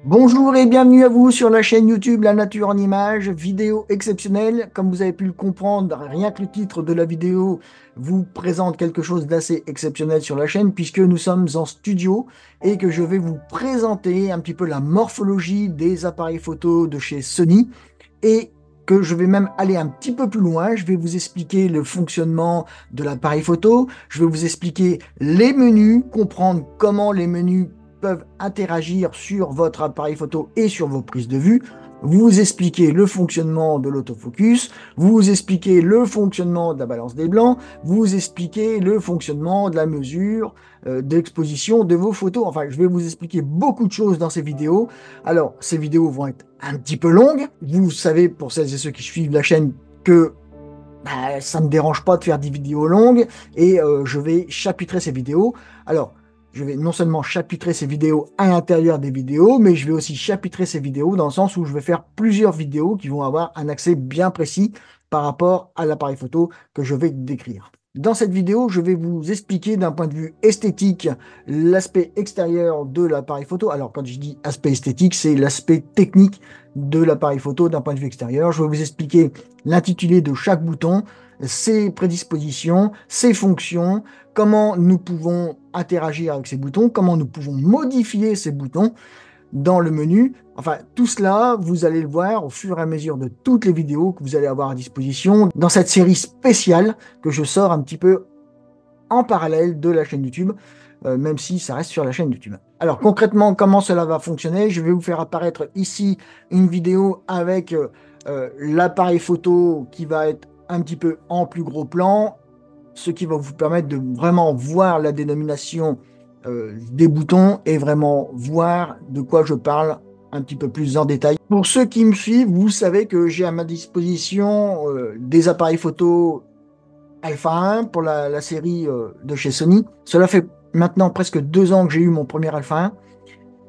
Bonjour et bienvenue à vous sur la chaîne YouTube La Nature en Images, vidéo exceptionnelle. Comme vous avez pu le comprendre, rien que le titre de la vidéo vous présente quelque chose d'assez exceptionnel sur la chaîne puisque nous sommes en studio et que je vais vous présenter un petit peu la morphologie des appareils photo de chez Sony et que je vais même aller un petit peu plus loin. Je vais vous expliquer le fonctionnement de l'appareil photo, je vais vous expliquer les menus, comprendre comment les menus peuvent interagir sur votre appareil photo et sur vos prises de vue, vous expliquer le fonctionnement de l'autofocus, vous expliquer le fonctionnement de la balance des blancs, vous expliquer le fonctionnement de la mesure d'exposition de vos photos. Enfin, je vais vous expliquer beaucoup de choses dans ces vidéos. Alors, ces vidéos vont être un petit peu longues. Vous savez, pour celles et ceux qui suivent la chaîne, que ça ne me dérange pas de faire des vidéos longues et je vais chapitrer ces vidéos. Alors, je vais non seulement chapitrer ces vidéos à l'intérieur des vidéos, mais je vais aussi chapitrer ces vidéos dans le sens où je vais faire plusieurs vidéos qui vont avoir un accès bien précis par rapport à l'appareil photo que je vais décrire. Dans cette vidéo, je vais vous expliquer d'un point de vue esthétique l'aspect extérieur de l'appareil photo. Alors, quand je dis aspect esthétique, c'est l'aspect technique de l'appareil photo d'un point de vue extérieur. Je vais vous expliquer l'intitulé de chaque bouton, ses prédispositions, ses fonctions, comment nous pouvons interagir avec ces boutons, comment nous pouvons modifier ces boutons dans le menu. Enfin, tout cela, vous allez le voir au fur et à mesure de toutes les vidéos que vous allez avoir à disposition dans cette série spéciale que je sors un petit peu en parallèle de la chaîne YouTube, même si ça reste sur la chaîne YouTube. Alors concrètement, comment cela va fonctionner? Je vais vous faire apparaître ici une vidéo avec l'appareil photo qui va être un petit peu en plus gros plan, ce qui va vous permettre de vraiment voir la dénomination des boutons et vraiment voir de quoi je parle un petit peu plus en détail. Pour ceux qui me suivent, vous savez que j'ai à ma disposition des appareils photo Alpha 1 pour la série de chez Sony. Cela fait maintenant presque 2 ans que j'ai eu mon premier Alpha 1.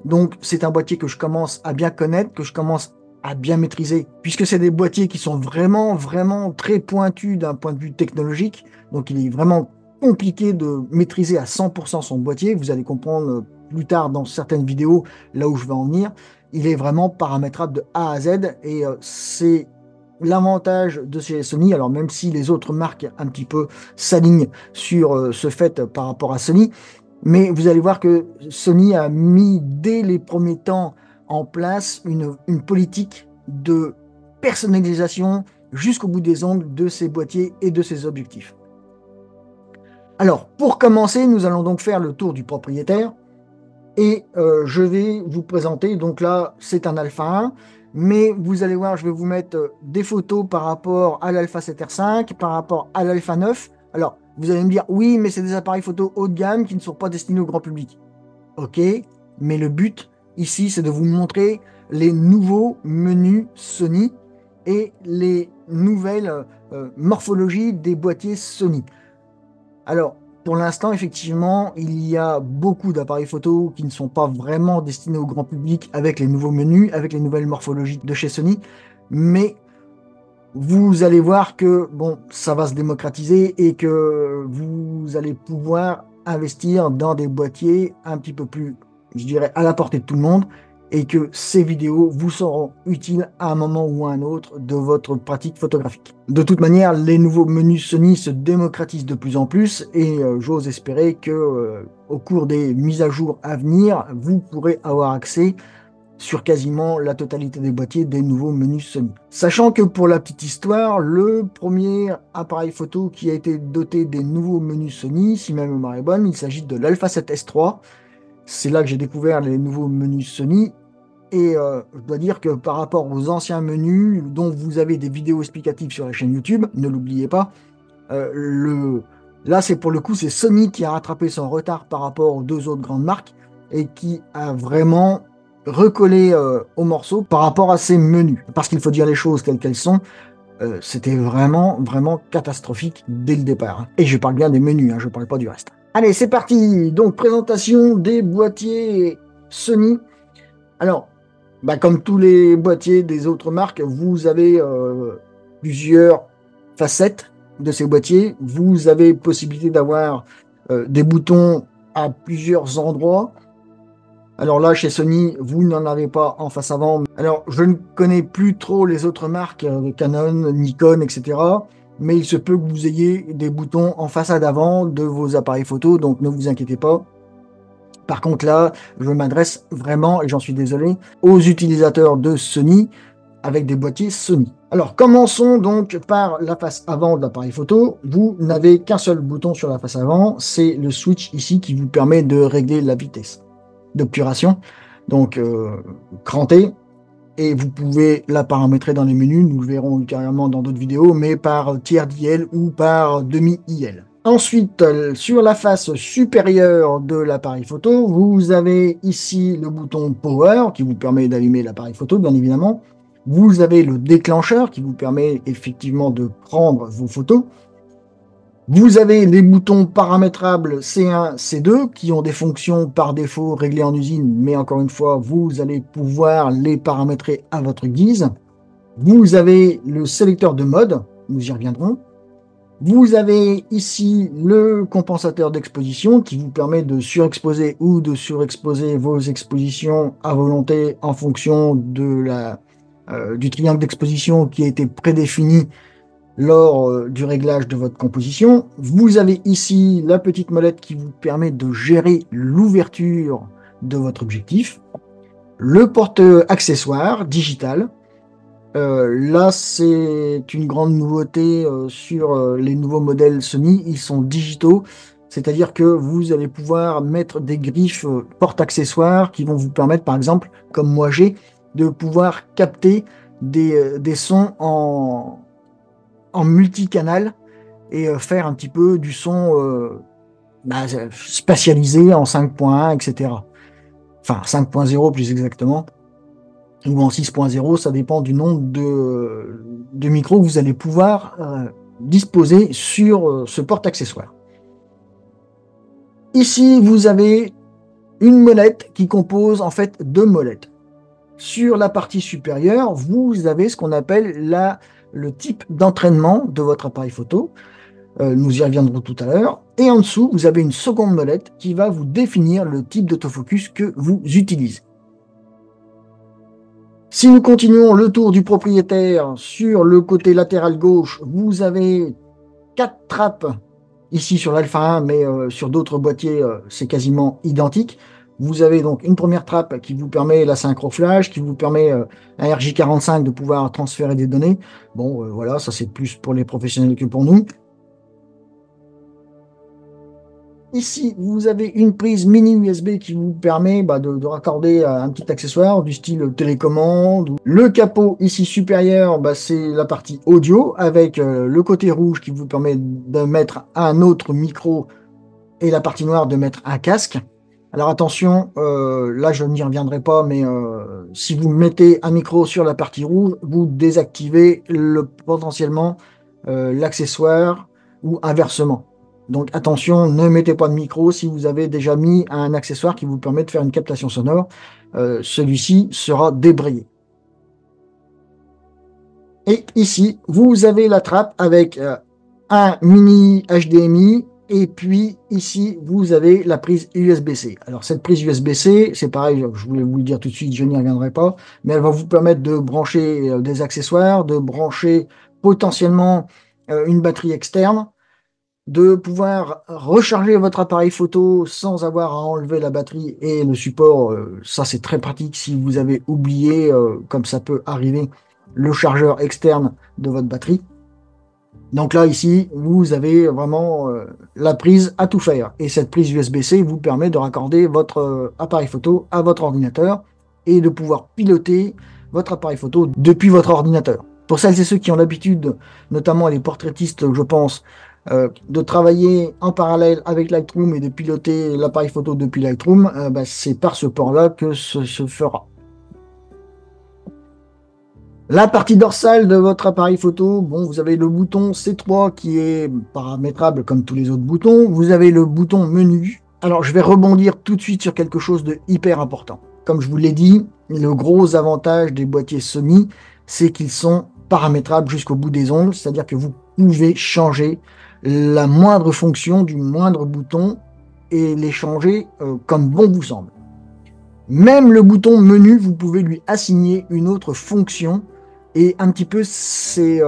Donc c'est un boîtier que je commence à bien connaître, que je commence à bien maîtriser, puisque c'est des boîtiers qui sont vraiment, vraiment très pointus d'un point de vue technologique. Donc il est vraiment compliqué de maîtriser à 100% son boîtier. Vous allez comprendre plus tard dans certaines vidéos là où je vais en venir. Il est vraiment paramétrable de A à Z et c'est l'avantage de chez Sony. Alors même si les autres marques un petit peu s'alignent sur ce fait par rapport à Sony, mais vous allez voir que Sony a mis dès les premiers temps en place une politique de personnalisation jusqu'au bout des ongles de ses boîtiers et de ses objectifs. Alors, pour commencer, nous allons donc faire le tour du propriétaire et je vais vous présenter. Donc là, c'est un Alpha 1, mais vous allez voir, je vais vous mettre des photos par rapport à l'Alpha 7R5, par rapport à l'Alpha 9. Alors, vous allez me dire, oui, mais c'est des appareils photo haut de gamme qui ne sont pas destinés au grand public. Ok, mais le but ici, c'est de vous montrer les nouveaux menus Sony et les nouvelles morphologies des boîtiers Sony. Alors, pour l'instant, effectivement, il y a beaucoup d'appareils photo qui ne sont pas vraiment destinés au grand public avec les nouveaux menus, avec les nouvelles morphologies de chez Sony, mais vous allez voir que bon, ça va se démocratiser et que vous allez pouvoir investir dans des boîtiers un petit peu plus, je dirais, à la portée de tout le monde et que ces vidéos vous seront utiles à un moment ou à un autre de votre pratique photographique. De toute manière, les nouveaux menus Sony se démocratisent de plus en plus et j'ose espérer que au cours des mises à jour à venir, vous pourrez avoir accès sur quasiment la totalité des boîtiers des nouveaux menus Sony. Sachant que pour la petite histoire, le premier appareil photo qui a été doté des nouveaux menus Sony, si ma mémoire est bonne, il s'agit de l'Alpha 7S3. C'est là que j'ai découvert les nouveaux menus Sony. Et je dois dire que par rapport aux anciens menus, dont vous avez des vidéos explicatives sur la chaîne YouTube, ne l'oubliez pas, là c'est pour le coup, c'est Sony qui a rattrapé son retard par rapport aux deux autres grandes marques et qui a vraiment recollé au morceau par rapport à ces menus. Parce qu'il faut dire les choses telles qu'elles sont, c'était vraiment, vraiment catastrophique dès le départ. Et je parle bien des menus, hein, je ne parle pas du reste. Allez, c'est parti. Donc, présentation des boîtiers Sony. Alors, bah, comme tous les boîtiers des autres marques, vous avez plusieurs facettes de ces boîtiers. Vous avez possibilité d'avoir des boutons à plusieurs endroits. Alors là, chez Sony, vous n'en avez pas en face avant. Alors, je ne connais plus trop les autres marques, Canon, Nikon, etc. Mais il se peut que vous ayez des boutons en façade avant de vos appareils photo, donc ne vous inquiétez pas. Par contre, là, je m'adresse vraiment, et j'en suis désolé, aux utilisateurs de Sony avec des boîtiers Sony. Alors, commençons donc par la face avant de l'appareil photo. Vous n'avez qu'un seul bouton sur la face avant, c'est le switch ici qui vous permet de régler la vitesse d'obturation. Donc, cranté, et vous pouvez la paramétrer dans les menus, nous le verrons ultérieurement dans d'autres vidéos, mais par tiers d'IL ou par demi-IL. Ensuite, sur la face supérieure de l'appareil photo, vous avez ici le bouton Power qui vous permet d'allumer l'appareil photo, bien évidemment. Vous avez le déclencheur qui vous permet effectivement de prendre vos photos. Vous avez les boutons paramétrables C1, C2 qui ont des fonctions par défaut réglées en usine, mais encore une fois, vous allez pouvoir les paramétrer à votre guise. Vous avez le sélecteur de mode, nous y reviendrons. Vous avez ici le compensateur d'exposition qui vous permet de surexposer ou de surexposer vos expositions à volonté en fonction du triangle d'exposition qui a été prédéfini lors du réglage de votre composition. Vous avez ici la petite molette qui vous permet de gérer l'ouverture de votre objectif. Le porte-accessoire digital. Là, c'est une grande nouveauté sur les nouveaux modèles Sony. Ils sont digitaux, c'est-à-dire que vous allez pouvoir mettre des griffes porte-accessoires qui vont vous permettre, par exemple, comme moi j'ai, de pouvoir capter des sons en multicanal et faire un petit peu du son spatialisé en 5.1, etc. Enfin, 5.0 plus exactement, ou en 6.0, ça dépend du nombre de micros que vous allez pouvoir disposer sur ce porte-accessoire. Ici, vous avez une molette qui compose en fait deux molettes. Sur la partie supérieure, vous avez ce qu'on appelle le type d'entraînement de votre appareil photo. Nous y reviendrons tout à l'heure. Et en dessous, vous avez une seconde molette qui va vous définir le type d'autofocus que vous utilisez. Si nous continuons le tour du propriétaire, sur le côté latéral gauche, vous avez 4 trappes ici sur l'Alpha 1, mais sur d'autres boîtiers, c'est quasiment identique. Vous avez donc une première trappe qui vous permet la synchro flash, qui vous permet un RJ45 de pouvoir transférer des données. Bon, voilà, ça c'est plus pour les professionnels que pour nous. Ici, vous avez une prise mini USB qui vous permet de raccorder un petit accessoire du style télécommande. Le capot ici supérieur, c'est la partie audio avec le côté rouge qui vous permet de mettre un autre micro et la partie noire de mettre un casque. Alors attention, là je n'y reviendrai pas, mais si vous mettez un micro sur la partie rouge, vous désactivez potentiellement l'accessoire ou inversement. Donc attention, ne mettez pas de micro si vous avez déjà mis un accessoire qui vous permet de faire une captation sonore. Celui-ci sera débrayé. Et ici, vous avez la trappe avec un mini HDMI. Et puis ici, vous avez la prise USB-C. Alors cette prise USB-C, c'est pareil, je voulais vous le dire tout de suite, je n'y reviendrai pas, mais elle va vous permettre de brancher des accessoires, de brancher potentiellement une batterie externe, de pouvoir recharger votre appareil photo sans avoir à enlever la batterie et le support. Ça, c'est très pratique si vous avez oublié, comme ça peut arriver, le chargeur externe de votre batterie. Donc là, ici, vous avez vraiment la prise à tout faire. Et cette prise USB-C vous permet de raccorder votre appareil photo à votre ordinateur et de pouvoir piloter votre appareil photo depuis votre ordinateur. Pour celles et ceux qui ont l'habitude, notamment les portraitistes, je pense, de travailler en parallèle avec Lightroom et de piloter l'appareil photo depuis Lightroom, c'est par ce port-là que se fera. La partie dorsale de votre appareil photo, bon, vous avez le bouton C3 qui est paramétrable comme tous les autres boutons. Vous avez le bouton menu. Alors, je vais rebondir tout de suite sur quelque chose de hyper important. Comme je vous l'ai dit, le gros avantage des boîtiers Sony, c'est qu'ils sont paramétrables jusqu'au bout des ongles, c'est-à-dire que vous pouvez changer la moindre fonction du moindre bouton et les changer comme bon vous semble. Même le bouton menu, vous pouvez lui assigner une autre fonction. Et un petit peu, c'est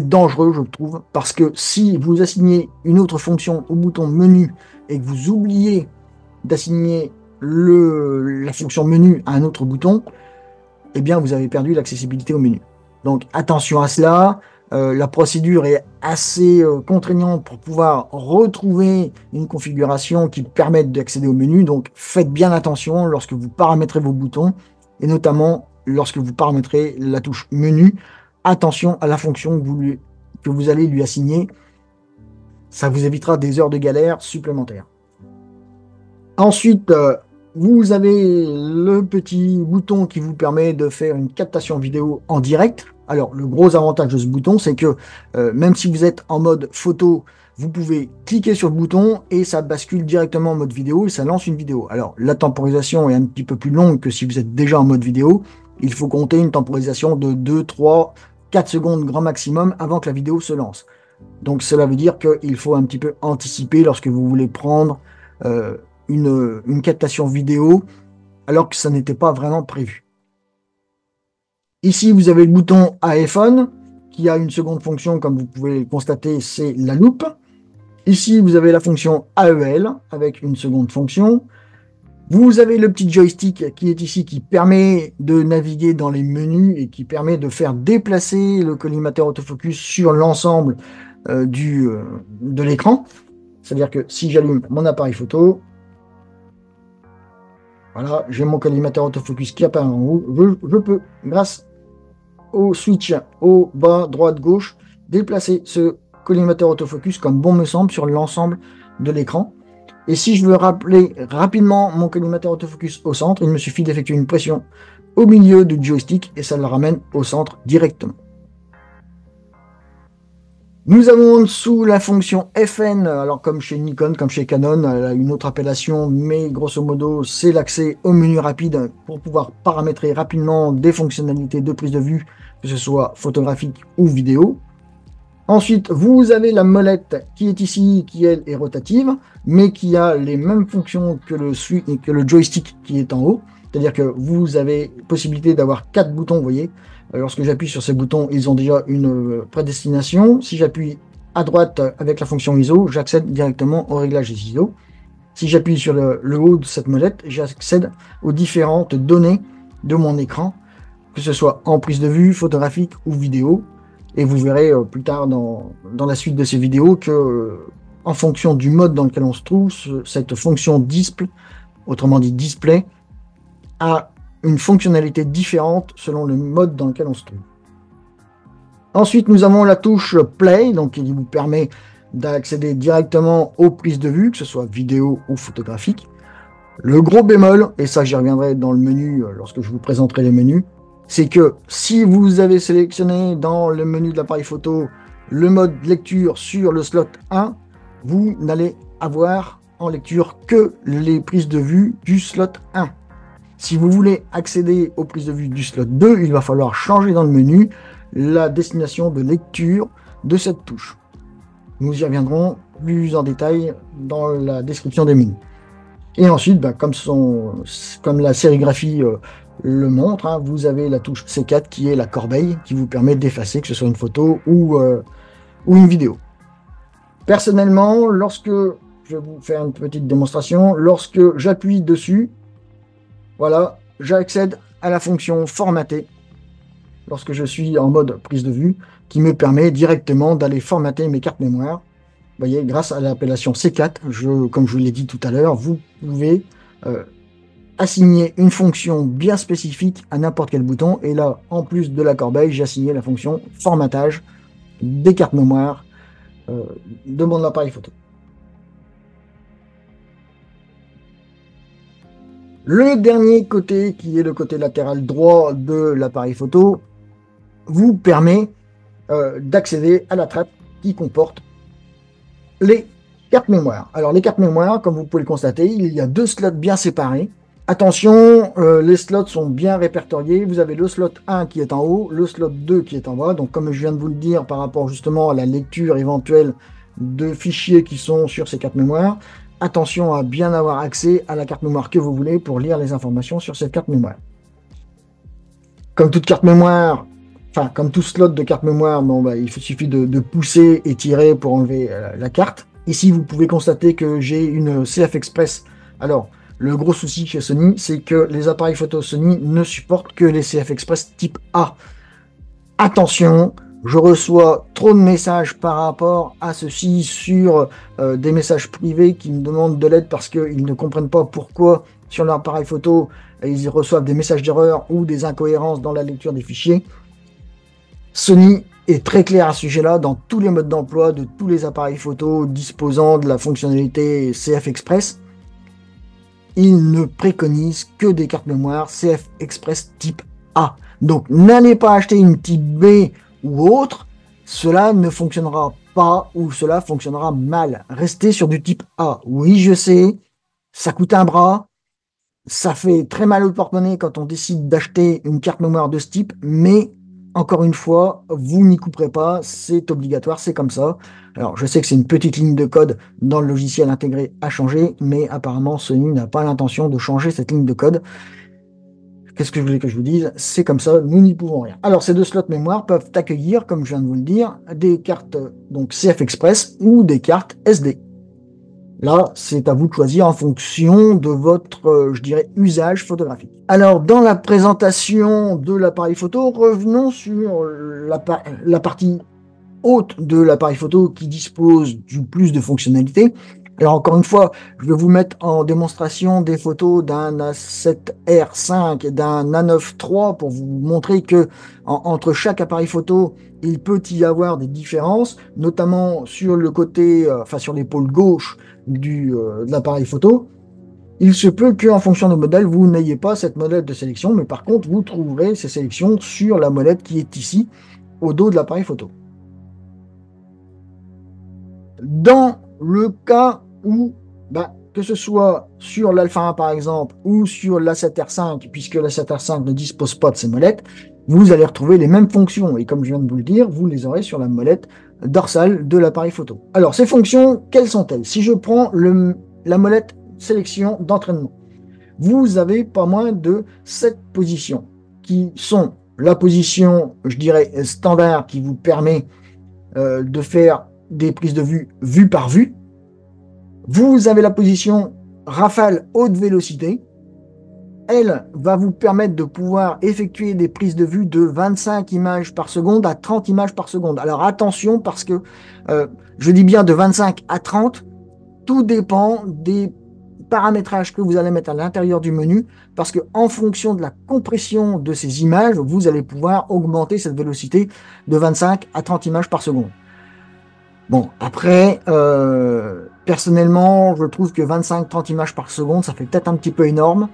dangereux, je trouve, parce que si vous assignez une autre fonction au bouton menu et que vous oubliez d'assigner la fonction menu à un autre bouton, eh bien, vous avez perdu l'accessibilité au menu. Donc, attention à cela. La procédure est assez contraignante pour pouvoir retrouver une configuration qui permette d'accéder au menu. Donc, faites bien attention lorsque vous paramétrez vos boutons et notamment lorsque vous paramétrez la touche menu. Attention à la fonction que vous allez lui assigner. Ça vous évitera des heures de galère supplémentaires. Ensuite, vous avez le petit bouton qui vous permet de faire une captation vidéo en direct. Alors, le gros avantage de ce bouton, c'est que même si vous êtes en mode photo, vous pouvez cliquer sur le bouton et ça bascule directement en mode vidéo et ça lance une vidéo. Alors, la temporisation est un petit peu plus longue que si vous êtes déjà en mode vidéo. Il faut compter une temporisation de 2, 3, 4 secondes grand maximum avant que la vidéo se lance. Donc, cela veut dire qu'il faut un petit peu anticiper lorsque vous voulez prendre une captation vidéo alors que ça n'était pas vraiment prévu. Ici, vous avez le bouton iPhone qui a une seconde fonction, comme vous pouvez le constater, c'est la loupe. Ici, vous avez la fonction AEL avec une seconde fonction. Vous avez le petit joystick qui est ici, qui permet de naviguer dans les menus et qui permet de faire déplacer le collimateur autofocus sur l'ensemble de l'écran. C'est-à-dire que si j'allume mon appareil photo, voilà, j'ai mon collimateur autofocus qui apparaît en haut. Je peux, grâce au switch au bas, droite, gauche, déplacer ce collimateur autofocus comme bon me semble sur l'ensemble de l'écran. Et si je veux rappeler rapidement mon collimateur autofocus au centre, il me suffit d'effectuer une pression au milieu du joystick et ça le ramène au centre directement. Nous avons en dessous la fonction FN, alors comme chez Nikon, comme chez Canon, elle a une autre appellation, mais grosso modo, c'est l'accès au menu rapide pour pouvoir paramétrer rapidement des fonctionnalités de prise de vue, que ce soit photographique ou vidéo. Ensuite, vous avez la molette qui est ici, qui elle est rotative, mais qui a les mêmes fonctions que le joystick qui est en haut. C'est-à-dire que vous avez possibilité d'avoir 4 boutons, vous voyez. Lorsque j'appuie sur ces boutons, ils ont déjà une prédestination. Si j'appuie à droite avec la fonction ISO, j'accède directement au réglage des ISO. Si j'appuie sur le haut de cette molette, j'accède aux différentes données de mon écran, que ce soit en prise de vue, photographique ou vidéo. Et vous verrez plus tard dans la suite de ces vidéos que, en fonction du mode dans lequel on se trouve, cette fonction display, autrement dit display, a une fonctionnalité différente selon le mode dans lequel on se trouve. Ensuite, nous avons la touche Play, donc qui vous permet d'accéder directement aux prises de vue, que ce soit vidéo ou photographique. Le gros bémol, et ça j'y reviendrai dans le menu lorsque je vous présenterai les menus, c'est que si vous avez sélectionné dans le menu de l'appareil photo le mode lecture sur le slot 1, vous n'allez avoir en lecture que les prises de vue du slot 1. Si vous voulez accéder aux prises de vue du slot 2, il va falloir changer dans le menu la destination de lecture de cette touche. Nous y reviendrons plus en détail dans la description des menus. Et ensuite, comme la sérigraphie le montre, vous avez la touche C4 qui est la corbeille qui vous permet d'effacer, que ce soit une photo ou une vidéo. Personnellement, je vais vous faire une petite démonstration, lorsque j'appuie dessus, voilà, j'accède à la fonction formater lorsque je suis en mode prise de vue qui me permet directement d'aller formater mes cartes mémoire. Vous voyez, grâce à l'appellation C4, comme je vous l'ai dit tout à l'heure, vous pouvez assigner une fonction bien spécifique à n'importe quel bouton. Et là, en plus de la corbeille, j'ai assigné la fonction formatage des cartes mémoire de mon appareil photo. Le dernier côté, qui est le côté latéral droit de l'appareil photo, vous permet d'accéder à la trappe qui comporte les cartes mémoire. Alors les cartes mémoire, comme vous pouvez le constater, il y a 2 slots bien séparés. Attention, les slots sont bien répertoriés. Vous avez le slot 1 qui est en haut, le slot 2 qui est en bas. Donc comme je viens de vous le dire par rapport justement à la lecture éventuelle de fichiers qui sont sur ces cartes mémoire, attention à bien avoir accès à la carte mémoire que vous voulez pour lire les informations sur cette carte mémoire. Comme toute carte mémoire, enfin, comme tout slot de carte mémoire, bon, bah, il suffit de pousser et tirer pour enlever la carte. Ici, vous pouvez constater que j'ai une CF Express. Alors, le gros souci chez Sony, c'est que les appareils photo Sony ne supportent que les CF Express type A. Attention, je reçois trop de messages par rapport à ceci sur des messages privés qui me demandent de l'aide parce qu'ils ne comprennent pas pourquoi sur leur appareil photo ils reçoivent des messages d'erreur ou des incohérences dans la lecture des fichiers. Sony est très clair à ce sujet-là dans tous les modes d'emploi de tous les appareils photo disposant de la fonctionnalité CF Express. Il ne préconise que des cartes mémoire CF Express type A. Donc n'allez pas acheter une type B ou autre, cela ne fonctionnera pas ou cela fonctionnera mal. Restez sur du type A. Oui, je sais, ça coûte un bras, ça fait très mal au porte-monnaie quand on décide d'acheter une carte mémoire de ce type, mais encore une fois, vous n'y couperez pas, c'est obligatoire, c'est comme ça. Alors, je sais que c'est une petite ligne de code dans le logiciel intégré à changer, mais apparemment, Sony n'a pas l'intention de changer cette ligne de code. Qu'est-ce que je voulais que je vous dise? C'est comme ça, nous n'y pouvons rien. Alors, ces deux slots mémoire peuvent accueillir, comme je viens de vous le dire, des cartes donc CF Express ou des cartes SD. Là, c'est à vous de choisir en fonction de votre, je dirais, usage photographique. Alors, dans la présentation de l'appareil photo, revenons sur la partie haute de l'appareil photo qui dispose du plus de fonctionnalités. Alors, encore une fois, je vais vous mettre en démonstration des photos d'un A7R5 et d'un A9 III pour vous montrer que entre chaque appareil photo, il peut y avoir des différences, notamment sur le côté, enfin sur l'épaule gauche de l'appareil photo. Il se peut qu'en fonction de modèle, vous n'ayez pas cette molette de sélection, mais par contre, vous trouverez ces sélections sur la molette qui est ici, au dos de l'appareil photo. Dans le cas où, que ce soit sur l'Alpha 1 par exemple, ou sur l'A7R5, puisque l'A7R5 ne dispose pas de ces molettes, vous allez retrouver les mêmes fonctions. Et comme je viens de vous le dire, vous les aurez sur la molette dorsale de l'appareil photo. Alors, ces fonctions, quelles sont-elles? Si je prends la molette sélection d'entraînement, vous avez pas moins de 7 positions, qui sont la position, je dirais, standard, qui vous permet de faire des prises de vue par vue. Vous avez la position rafale haute vélocité. Elle va vous permettre de pouvoir effectuer des prises de vue de 25 images par seconde à 30 images par seconde. Alors attention, parce que je dis bien de 25 à 30, tout dépend des paramétrages que vous allez mettre à l'intérieur du menu, parce que en fonction de la compression de ces images, vous allez pouvoir augmenter cette vélocité de 25 à 30 images par seconde. Bon, après, personnellement, je trouve que 25-30 images par seconde, ça fait peut-être un petit peu énorme.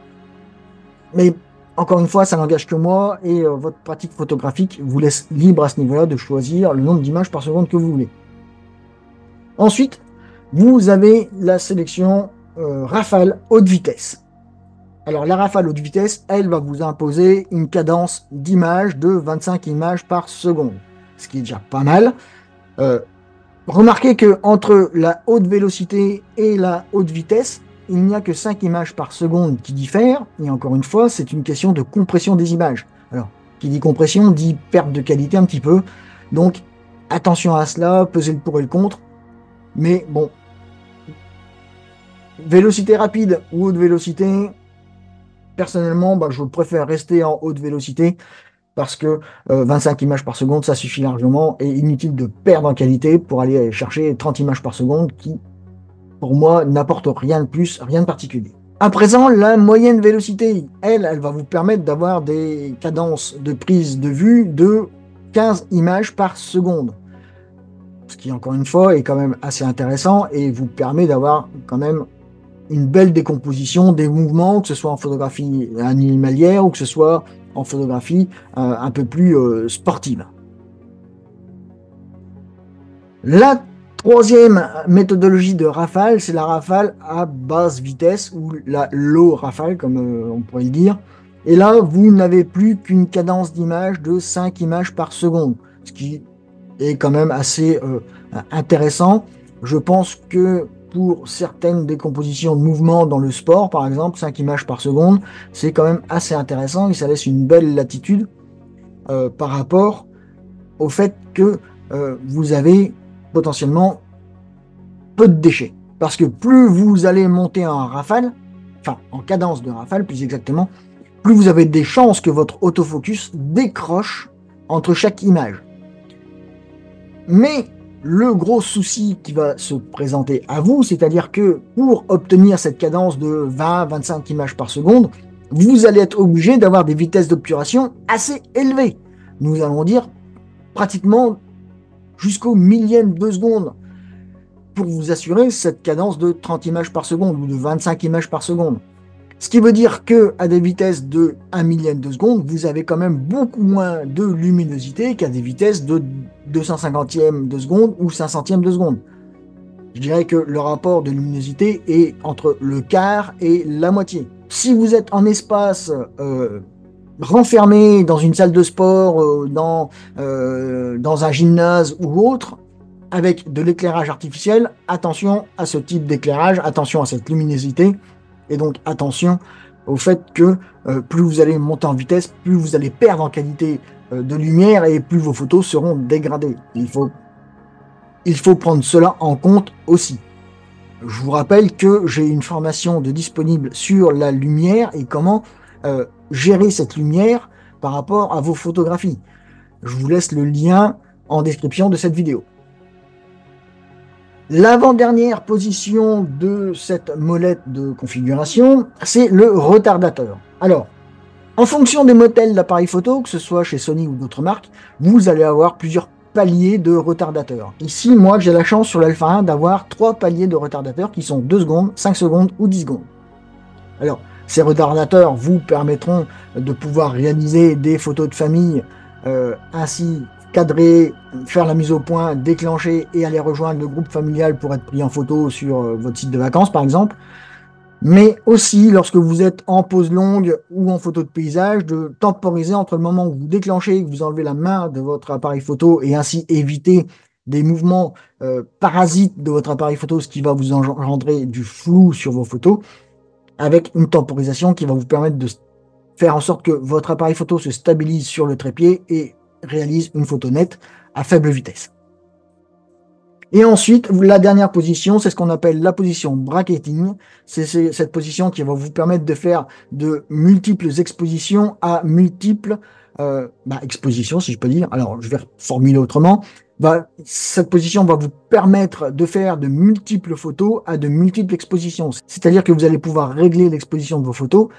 Mais encore une fois, ça n'engage que moi et votre pratique photographique vous laisse libre à ce niveau-là de choisir le nombre d'images par seconde que vous voulez. Ensuite, vous avez la sélection rafale haute vitesse. Alors, la rafale haute vitesse, elle va vous imposer une cadence d'images de 25 images par seconde, ce qui est déjà pas mal. Remarquez que entre la haute vélocité et la haute vitesse, il n'y a que 5 images par seconde qui diffèrent, et encore une fois, c'est une question de compression des images. Alors, qui dit compression, dit perte de qualité un petit peu, donc attention à cela, pesez le pour et le contre, mais bon, vélocité rapide ou haute vélocité, personnellement, je préfère rester en haute vélocité, parce que 25 images par seconde, ça suffit largement, et inutile de perdre en qualité pour aller chercher 30 images par seconde qui, pour moi, n'apporte rien de plus, rien de particulier. À présent, la moyenne vélocité, elle va vous permettre d'avoir des cadences de prise de vue de 15 images par seconde. Ce qui, encore une fois, est quand même assez intéressant et vous permet d'avoir quand même une belle décomposition des mouvements, que ce soit en photographie animalière ou que ce soit en photographie un peu plus sportive. La troisième méthodologie de rafale, c'est la rafale à basse vitesse ou la low rafale, comme on pourrait le dire. Et là, vous n'avez plus qu'une cadence d'image de 5 images par seconde, ce qui est quand même assez intéressant. Je pense que pour certaines décompositions de mouvements dans le sport, par exemple, 5 images par seconde, c'est quand même assez intéressant et ça laisse une belle latitude par rapport au fait que vous avez potentiellement peu de déchets. Parce que plus vous allez monter en rafale, enfin en cadence de rafale plus exactement, plus vous avez des chances que votre autofocus décroche entre chaque image. Mais le gros souci qui va se présenter à vous, c'est-à-dire que pour obtenir cette cadence de 20-25 images par seconde, vous allez être obligé d'avoir des vitesses d'obturation assez élevées. Nous allons dire pratiquement jusqu'au millième de seconde pour vous assurer cette cadence de 30 images par seconde ou de 25 images par seconde. Ce qui veut dire que à des vitesses de 1 millième de seconde, vous avez quand même beaucoup moins de luminosité qu'à des vitesses de 250e de seconde ou 500e de seconde. Je dirais que le rapport de luminosité est entre le quart et la moitié. Si vous êtes en espace renfermé dans une salle de sport, dans un gymnase ou autre, avec de l'éclairage artificiel, attention à ce type d'éclairage, attention à cette luminosité, et donc attention au fait que plus vous allez monter en vitesse, plus vous allez perdre en qualité de lumière et plus vos photos seront dégradées. Il faut prendre cela en compte aussi. Je vous rappelle que j'ai une formation disponible sur la lumière et comment gérer cette lumière par rapport à vos photographies. Je vous laisse le lien en description de cette vidéo. L'avant-dernière position de cette molette de configuration, c'est le retardateur. Alors, en fonction des modèles d'appareils photo, que ce soit chez Sony ou d'autres marques, vous allez avoir plusieurs paliers de retardateurs. Ici, moi, j'ai la chance sur l'Alpha 1 d'avoir 3 paliers de retardateurs qui sont 2 secondes, 5 secondes ou 10 secondes. Alors, ces retardateurs vous permettront de pouvoir réaliser des photos de famille ainsi cadrer, faire la mise au point, déclencher et aller rejoindre le groupe familial pour être pris en photo sur votre site de vacances par exemple. Mais aussi lorsque vous êtes en pause longue ou en photo de paysage, de temporiser entre le moment où vous déclenchez et que vous enlevez la main de votre appareil photo et ainsi éviter des mouvements parasites de votre appareil photo, ce qui va vous engendrer du flou sur vos photos, avec une temporisation qui va vous permettre de faire en sorte que votre appareil photo se stabilise sur le trépied et réalise une photo nette à faible vitesse. Et ensuite, la dernière position, c'est ce qu'on appelle la position bracketing. C'est cette position qui va vous permettre de faire de multiples expositions à multiples expositions, si je peux dire. Alors, je vais formuler autrement. Cette position va vous permettre de faire de multiples photos à de multiples expositions. C'est-à-dire que vous allez pouvoir régler l'exposition de vos photos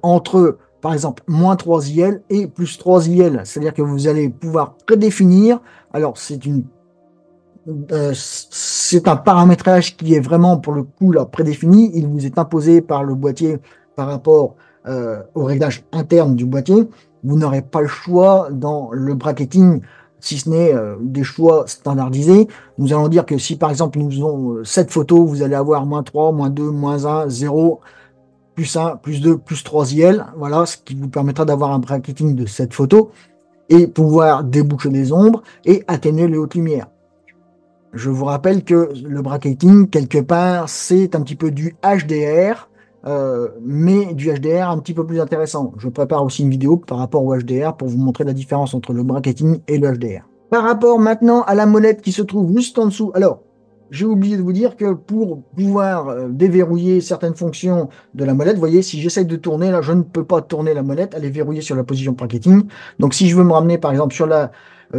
entre, par exemple, moins 3 IL et plus 3 IL. C'est-à-dire que vous allez pouvoir prédéfinir. Alors, c'est un paramétrage qui est vraiment pour le coup là prédéfini. Il vous est imposé par le boîtier par rapport au réglage interne du boîtier. Vous n'aurez pas le choix dans le bracketing, si ce n'est des choix standardisés. Nous allons dire que si par exemple nous faisons 7 photos, vous allez avoir moins 3, moins 2, moins 1, 0, plus 1, plus 2, plus 3 IL. Voilà, ce qui vous permettra d'avoir un bracketing de 7 photos et pouvoir déboucher les ombres et atténuer les hautes lumières. Je vous rappelle que le bracketing, quelque part, c'est un petit peu du HDR, mais du HDR un petit peu plus intéressant. Je prépare aussi une vidéo par rapport au HDR pour vous montrer la différence entre le bracketing et le HDR. Par rapport maintenant à la molette qui se trouve juste en dessous, alors, j'ai oublié de vous dire que pour pouvoir déverrouiller certaines fonctions de la molette, vous voyez, si j'essaie de tourner, là, je ne peux pas tourner la molette, elle est verrouillée sur la position bracketing. Donc, si je veux me ramener, par exemple, sur la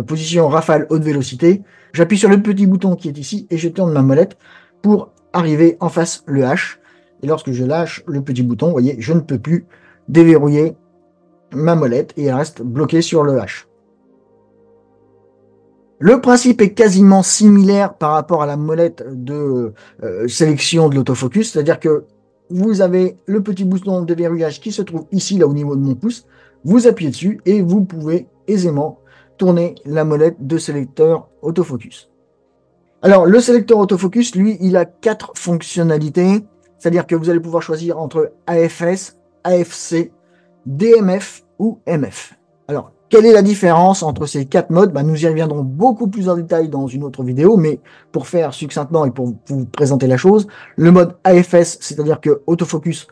position rafale haute vélocité, j'appuie sur le petit bouton qui est ici et je tourne ma molette pour arriver en face le H. Et lorsque je lâche le petit bouton, vous voyez, je ne peux plus déverrouiller ma molette et elle reste bloquée sur le H. Le principe est quasiment similaire par rapport à la molette de sélection de l'autofocus, c'est-à-dire que vous avez le petit bouton de déverrouillage qui se trouve ici, là au niveau de mon pouce, vous appuyez dessus et vous pouvez aisément tourner la molette de sélecteur autofocus. Alors, le sélecteur autofocus, lui, il a 4 fonctionnalités, c'est-à-dire que vous allez pouvoir choisir entre AFS, AFC, DMF ou MF. Alors, Quelle est la différence entre ces 4 modes? Nous y reviendrons beaucoup plus en détail dans une autre vidéo, mais pour faire succinctement et pour vous présenter la chose, le mode AFS, c'est-à-dire que autofocus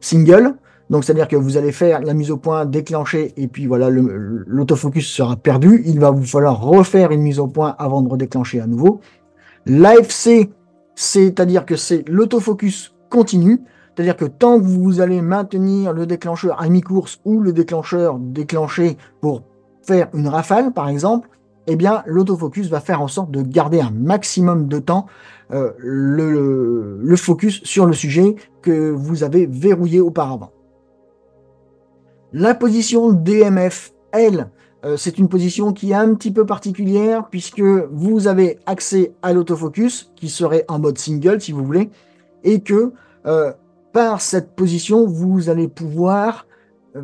single, donc c'est-à-dire que vous allez faire la mise au point, déclencher, et puis voilà, l'autofocus sera perdu. Il va vous falloir refaire une mise au point avant de redéclencher à nouveau. L'AFC, c'est-à-dire que c'est l'autofocus continu, c'est-à-dire que tant que vous allez maintenir le déclencheur à mi-course ou le déclencheur déclenché pour faire une rafale, par exemple, eh bien, l'autofocus va faire en sorte de garder un maximum de temps le focus sur le sujet que vous avez verrouillé auparavant. La position DMF, elle, c'est une position qui est un petit peu particulière puisque vous avez accès à l'autofocus qui serait en mode single si vous voulez et que par cette position vous allez pouvoir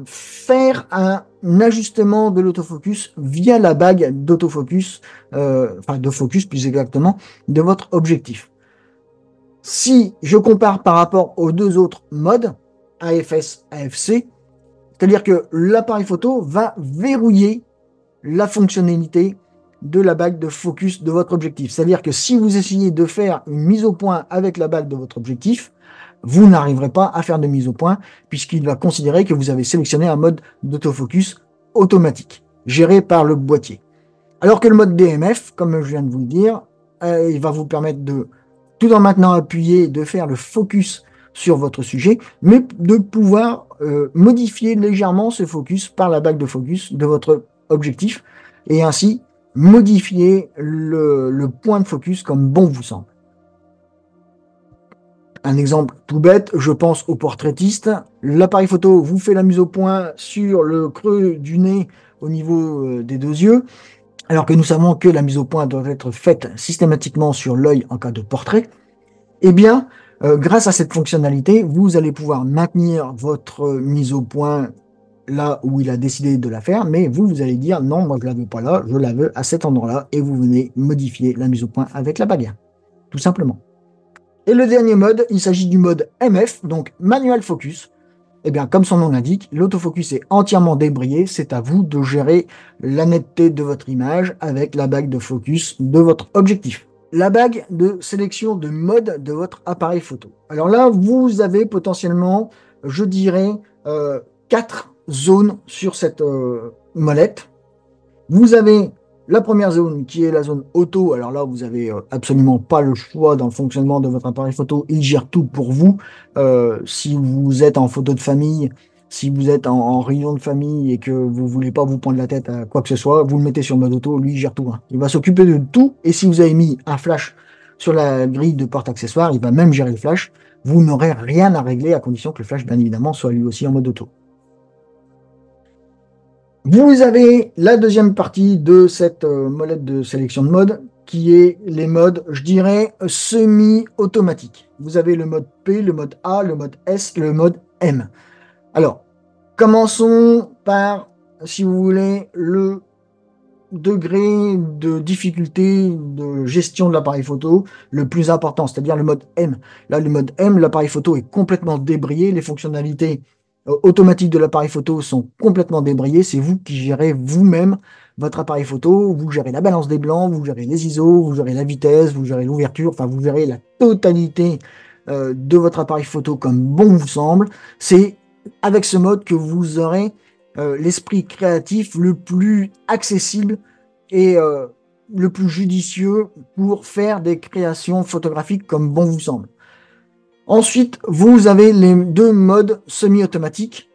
faire un ajustement de l'autofocus via la bague d'autofocus, enfin de focus plus exactement, de votre objectif. Si je compare par rapport aux deux autres modes, AFS, AFC, c'est-à-dire que l'appareil photo va verrouiller la fonctionnalité de la bague de focus de votre objectif. C'est-à-dire que si vous essayez de faire une mise au point avec la bague de votre objectif, vous n'arriverez pas à faire de mise au point puisqu'il va considérer que vous avez sélectionné un mode d'autofocus automatique, géré par le boîtier. Alors que le mode DMF, comme je viens de vous le dire, il va vous permettre de, tout en maintenant appuyé, de faire le focus sur votre sujet, mais de pouvoir modifier légèrement ce focus par la bague de focus de votre objectif et ainsi modifier le point de focus comme bon vous semble. Un exemple tout bête, je pense au portraitiste. L'appareil photo vous fait la mise au point sur le creux du nez au niveau des deux yeux, alors que nous savons que la mise au point doit être faite systématiquement sur l'œil en cas de portrait. Eh bien, grâce à cette fonctionnalité, vous allez pouvoir maintenir votre mise au point là où il a décidé de la faire, mais vous allez dire non, moi je la veux pas là, je la veux à cet endroit-là, et vous venez modifier la mise au point avec la bague, tout simplement. Et le dernier mode, il s'agit du mode MF, donc Manual Focus. Eh bien, comme son nom l'indique, l'autofocus est entièrement débrayé, c'est à vous de gérer la netteté de votre image avec la bague de focus de votre objectif. La bague de sélection de mode de votre appareil photo. Alors là, vous avez potentiellement, je dirais, 4 zones sur cette molette. Vous avez la première zone qui est la zone auto. Alors là, vous n'avez absolument pas le choix dans le fonctionnement de votre appareil photo. Il gère tout pour vous. Si vous êtes en photo de famille, si vous êtes en réunion de famille et que vous ne voulez pas vous prendre la tête à quoi que ce soit, vous le mettez sur mode auto, lui il gère tout. Hein. Il va s'occuper de tout. Et si vous avez mis un flash sur la grille de porte-accessoires, il va même gérer le flash. Vous n'aurez rien à régler à condition que le flash, bien évidemment, soit lui aussi en mode auto. Vous avez la deuxième partie de cette molette de sélection de mode qui est les modes, je dirais, semi-automatiques. Vous avez le mode P, le mode A, le mode S, le mode M. Alors, commençons par, si vous voulez, le degré de difficulté de gestion de l'appareil photo le plus important, c'est-à-dire le mode M. Là, le mode M, l'appareil photo est complètement débrayé, les fonctionnalités automatiques de l'appareil photo sont complètement débrayées, c'est vous qui gérez vous-même votre appareil photo, vous gérez la balance des blancs, vous gérez les ISO, vous gérez la vitesse, vous gérez l'ouverture, enfin vous gérez la totalité de votre appareil photo comme bon vous semble. C'est avec ce mode que vous aurez l'esprit créatif le plus accessible et le plus judicieux pour faire des créations photographiques comme bon vous semble. Ensuite, vous avez les deux modes semi-automatiques,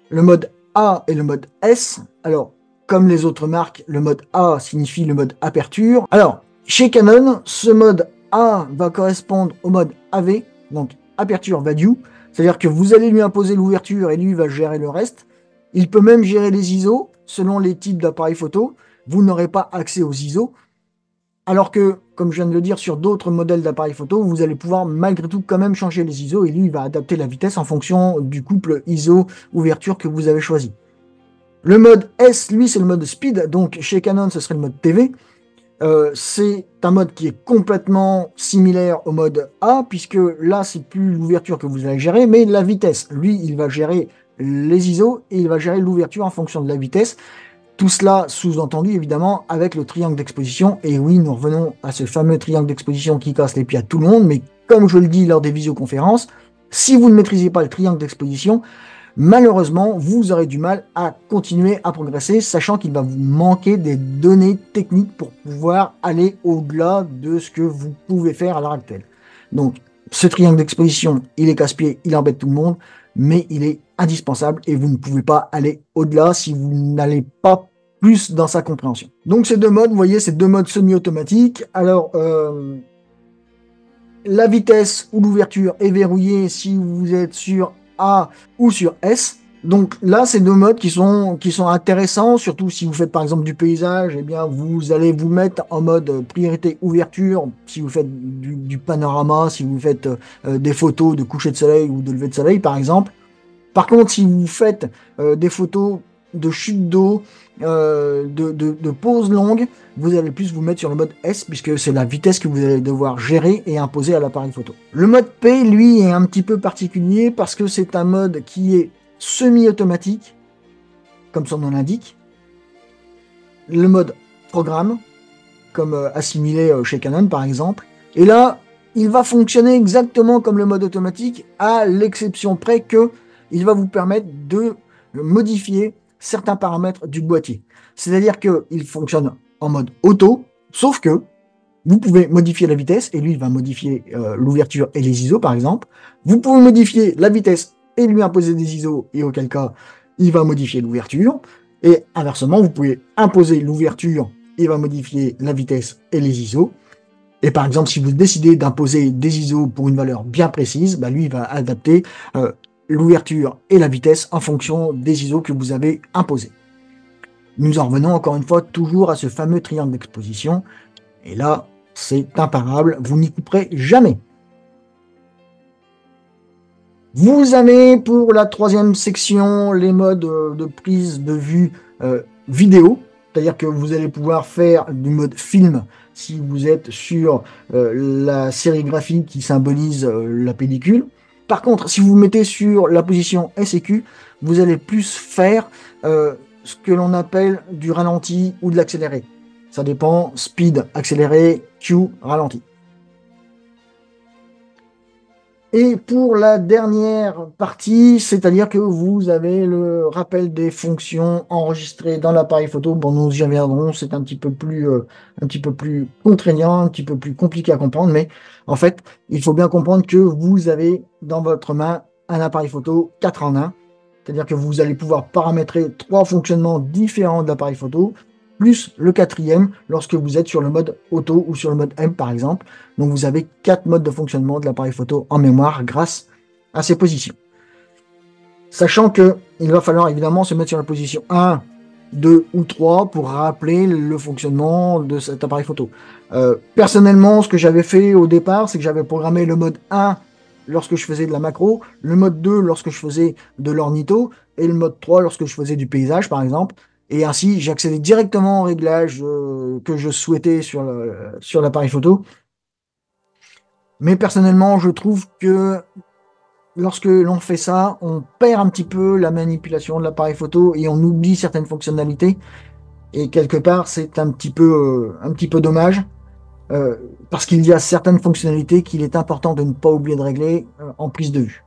le mode A et le mode S. Alors, comme les autres marques, le mode A signifie le mode aperture. Alors, chez Canon, ce mode A va correspondre au mode AV, donc Aperture Value, c'est-à-dire que vous allez lui imposer l'ouverture et lui va gérer le reste. Il peut même gérer les ISO selon les types d'appareils photo. Vous n'aurez pas accès aux ISO. Alors que, comme je viens de le dire, sur d'autres modèles d'appareils photo, vous allez pouvoir malgré tout quand même changer les ISO et lui, il va adapter la vitesse en fonction du couple ISO-ouverture que vous avez choisi. Le mode S, lui, c'est le mode speed, donc chez Canon, ce serait le mode TV. C'est un mode qui est complètement similaire au mode A, puisque là, c'est plus l'ouverture que vous allez gérer, mais la vitesse. Lui, il va gérer les ISO et il va gérer l'ouverture en fonction de la vitesse, Tout cela sous-entendu évidemment avec le triangle d'exposition. Et oui, nous revenons à ce fameux triangle d'exposition qui casse les pieds à tout le monde. Mais comme je le dis lors des visioconférences, si vous ne maîtrisez pas le triangle d'exposition, malheureusement, vous aurez du mal à continuer à progresser, sachant qu'il va vous manquer des données techniques pour pouvoir aller au-delà de ce que vous pouvez faire à l'heure actuelle. Donc, ce triangle d'exposition, il est casse-pied, il embête tout le monde, mais il est indispensable et vous ne pouvez pas aller au-delà si vous n'allez pas plus dans sa compréhension. Donc, ces deux modes, vous voyez, ces deux modes semi-automatiques. Alors, la vitesse ou l'ouverture est verrouillée si vous êtes sur A ou sur S. Donc là, c'est deux modes qui sont intéressants, surtout si vous faites par exemple du paysage, eh bien vous allez vous mettre en mode priorité ouverture, si vous faites du panorama, si vous faites des photos de coucher de soleil ou de lever de soleil par exemple. Par contre, si vous faites des photos de chute d'eau, de pause longue, vous allez plus vous mettre sur le mode S, puisque c'est la vitesse que vous allez devoir gérer et imposer à l'appareil photo. Le mode P, lui, est un petit peu particulier, parce que c'est un mode qui est semi-automatique, comme son nom l'indique. Le mode programme, comme assimilé chez Canon par exemple. Et là, il va fonctionner exactement comme le mode automatique, à l'exception près que il va vous permettre de modifier certains paramètres du boîtier. C'est-à-dire qu'il fonctionne en mode auto, sauf que vous pouvez modifier la vitesse, et lui, il va modifier l'ouverture et les ISO, par exemple. Vous pouvez modifier la vitesse et lui imposer des ISO, et auquel cas, il va modifier l'ouverture. Et inversement, vous pouvez imposer l'ouverture, il va modifier la vitesse et les ISO. Et par exemple, si vous décidez d'imposer des ISO pour une valeur bien précise, bah lui, il va adapter l'ouverture et la vitesse en fonction des ISO que vous avez imposés. Nous en revenons encore une fois toujours à ce fameux triangle d'exposition. Et là, c'est imparable, vous n'y couperez jamais. Vous avez pour la troisième section les modes de prise de vue vidéo, c'est-à-dire que vous allez pouvoir faire du mode film si vous êtes sur la sérigraphie qui symbolise la pellicule. Par contre, si vous vous mettez sur la position S et Q, vous allez plus faire ce que l'on appelle du ralenti ou de l'accéléré. Ça dépend, speed, accéléré, Q, ralenti. Et pour la dernière partie, c'est-à-dire que vous avez le rappel des fonctions enregistrées dans l'appareil photo. Bon, nous y reviendrons, c'est un petit peu plus contraignant, un petit peu plus compliqué à comprendre, mais en fait, il faut bien comprendre que vous avez dans votre main un appareil photo 4 en 1. C'est-à-dire que vous allez pouvoir paramétrer 3 fonctionnements différents de l'appareil photo, plus le 4e lorsque vous êtes sur le mode auto ou sur le mode M par exemple. Donc vous avez 4 modes de fonctionnement de l'appareil photo en mémoire grâce à ces positions. Sachant que il va falloir évidemment se mettre sur la position 1, 2 ou 3 pour rappeler le fonctionnement de cet appareil photo. Personnellement, ce que j'avais fait au départ, c'est que j'avais programmé le mode 1 lorsque je faisais de la macro, le mode 2 lorsque je faisais de l'ornitho, et le mode 3 lorsque je faisais du paysage par exemple. Et ainsi, j'accédais directement aux réglages que je souhaitais sur l'appareil photo. Mais personnellement, je trouve que lorsque l'on fait ça, on perd un petit peu la manipulation de l'appareil photo et on oublie certaines fonctionnalités. Et quelque part, c'est un petit peu dommage. Parce qu'il y a certaines fonctionnalités qu'il est important de ne pas oublier de régler en prise de vue.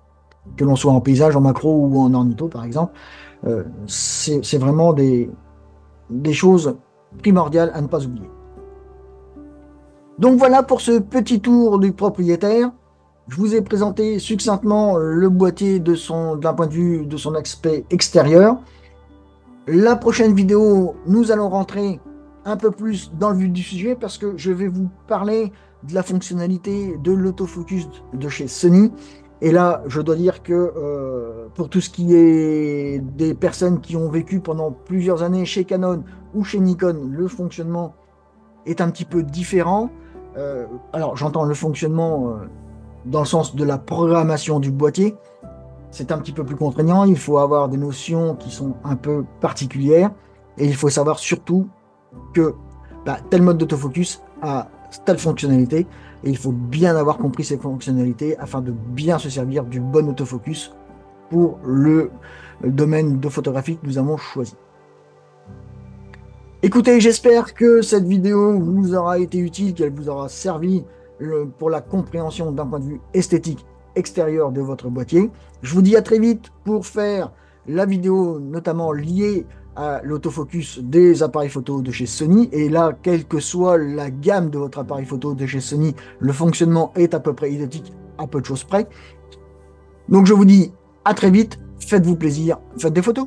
Que l'on soit en paysage, en macro ou en ornitho par exemple. C'est vraiment des choses primordiales à ne pas oublier. Donc voilà pour ce petit tour du propriétaire. Je vous ai présenté succinctement le boîtier d'un point de vue de son aspect extérieur. La prochaine vidéo, nous allons rentrer un peu plus dans le vif du sujet parce que je vais vous parler de la fonctionnalité de l'autofocus de chez Sony. Et là, je dois dire que pour tout ce qui est des personnes qui ont vécu pendant plusieurs années chez Canon ou chez Nikon, le fonctionnement est un petit peu différent. Alors, j'entends le fonctionnement dans le sens de la programmation du boîtier. C'est un petit peu plus contraignant, il faut avoir des notions qui sont un peu particulières, et il faut savoir surtout que tel mode d'autofocus a telle fonctionnalité, et il faut bien avoir compris ces fonctionnalités afin de bien se servir du bon autofocus pour le domaine de photographie que nous avons choisi. Écoutez, j'espère que cette vidéo vous aura été utile, qu'elle vous aura servi pour la compréhension d'un point de vue esthétique extérieur de votre boîtier. Je vous dis à très vite pour faire la vidéo notamment liée à l'autofocus des appareils photo de chez Sony. Et là, quelle que soit la gamme de votre appareil photo de chez Sony, le fonctionnement est à peu près identique à peu de choses près. Donc je vous dis à très vite, faites-vous plaisir, faites des photos.